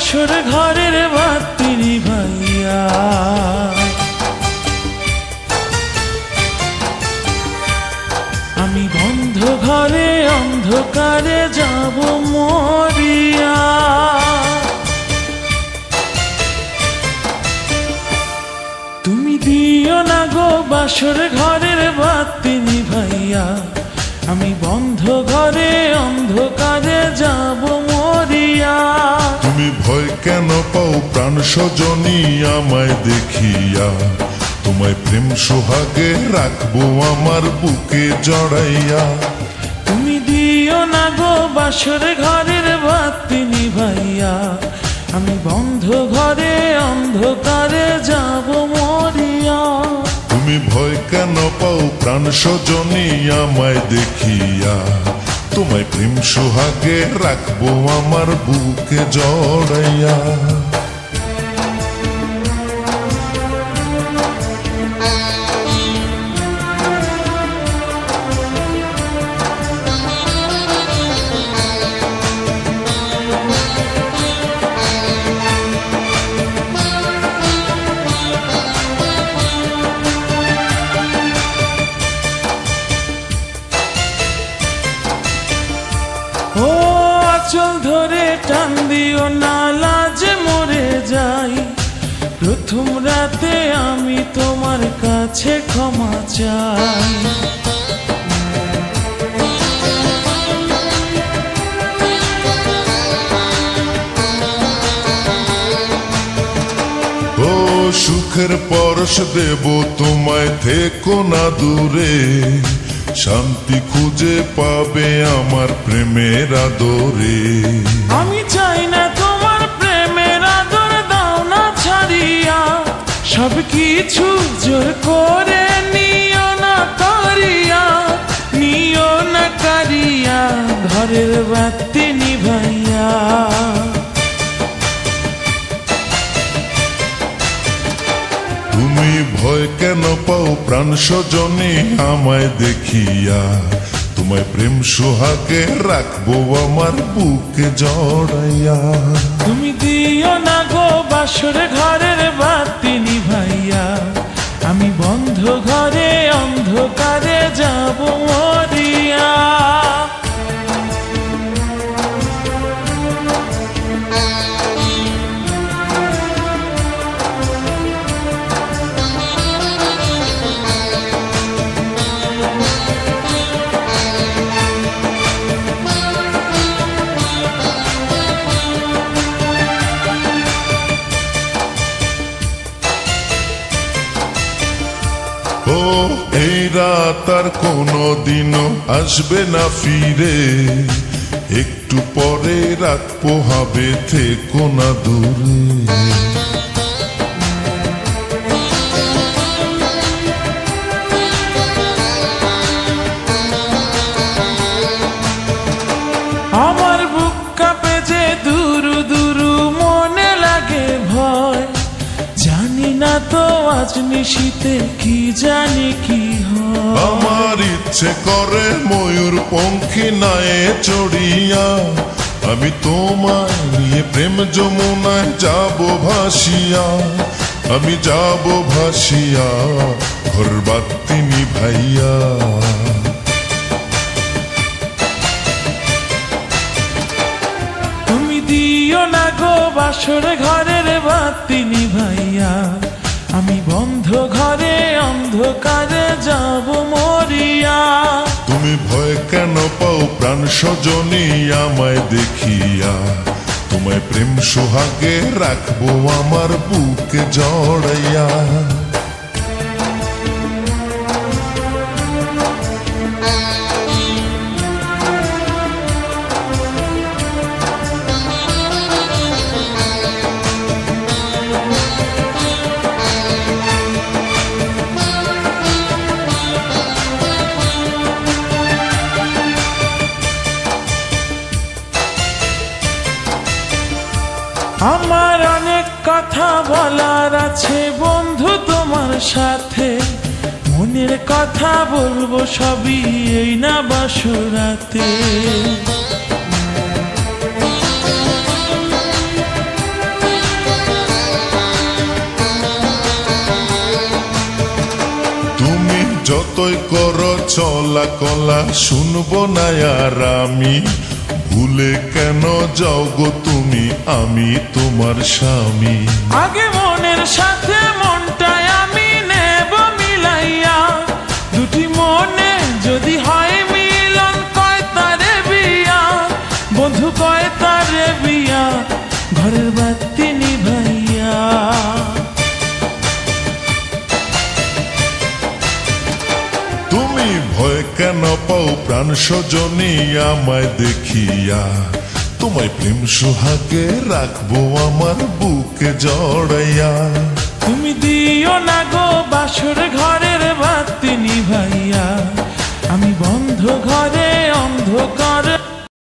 বাসর ঘরের বাতি নিভাইয়া। আমি বন্ধ ঘরে অন্ধকারে যাব মরিয়া। তুমি দিও না গো বাসর ঘরের বাতি নিভাইয়া। আমি বন্ধ ঘরে অন্ধকারে যাব মরিয়া। তুমি ভয় কেন পাও প্রাণ স্বজনী আমায় দেখিয়া? তোমায় প্রেম সোহাগে রাখবো আমার বুকে জড়াইয়া। তুমি দিও না গো বাসর ঘরের বাতি নিভাইয়া। আমি বন্ধ ঘরে অন্ধকারে যাব মরিয়া। তুমি ভয় কেন পাও প্রাণ স্বজনী আমায় দেখিয়া? তোমায় প্রেম সোহাগে রাখবো আমার বুকে জড়াইয়া। ও আঁচল ধরে টান দিও না, লাজে মরে যাই। প্রথম রাতে আমি তোমার কাছে ক্ষমা চাই। ও সুখের পরশ দেব তোমায়, থেকো না দূরে। শান্তি খুঁজে পাবে আমার প্রেমের আদরে। আমি চাই না তোমার প্রেমের আদর, দাও না ছাড়িয়া। সব কিছু জোর করে নিও না কারিয়া, নিও না কারিয়া ঘরের বাতি নিভাইয়া। তুমি ভয় কেন পাও প্রাণ স্বজনী আমায় দেখিয়া? তোমায় প্রেম সোহাগে রাখবো আমার বুকে জড়াইয়া। তুমি দিও না গো বাসর ঘরের বাতি নিভাইয়া। আমি বন্ধ ঘরে অন্ধকারে যাব মরিয়া। ও এই রাত আর কোনো দিনও আসবে না ফিরে। একটু পরে রাত পোহাবে, থেকো না দূরে। আমার বুক কাঁপে যে দুরু দুরু, মনে লাগে ভয়। জানি না তো আজ নিশীতে কি জানি কি হয়। আমার ইচ্ছে করে ময়ূর পঙ্খী নায়ে চড়িয়া। আমি তোমায় নিয়ে প্রেম যমুনায় যাব ভাসিয়া। আমি যাব ভাসিয়া ঘর বাতি নিভাইয়া। তুমি দিও না গো বাসর ঘরের বাতি নিভাইয়া। আমি বন্ধ ঘরে অন্ধকারে যাব মরিয়া। তুমি ভয় কেন পাও প্রাণ স্বজনী আমায় দেখিয়া? তোমায় প্রেম সোহাগে রাখবো আমার বুকে জড়াইয়া। আমার অনেক কথা বলার আছে বন্ধু তোমার সাথে। মনের কথা বলবো সবই এই না বাসরাতে। যতই করো চলা কলা শুনবো না আর আমি। ভুলে কেন যাও গো তুমি, আমি তোমার স্বামী। আগে মনের সাথে মনটাই আমি নেব মিলাইয়া, দুটি মনে যদি হয় মিলন কয় তারে বিয়া, বন্ধু কয় তারে বিয়া, ঘরের বাতি নিভাইয়া। তুমি ভয় কেন পাও প্রাণ সজনী আমায় দেখিয়া, তোমায় প্রেম সোহাগে রাখবো আমার বুকে জড়াইয়া। তুমি দিও না গো বাসর ঘরের বাতি নিভাইয়া, আমি বন্ধ ঘরে অন্ধকার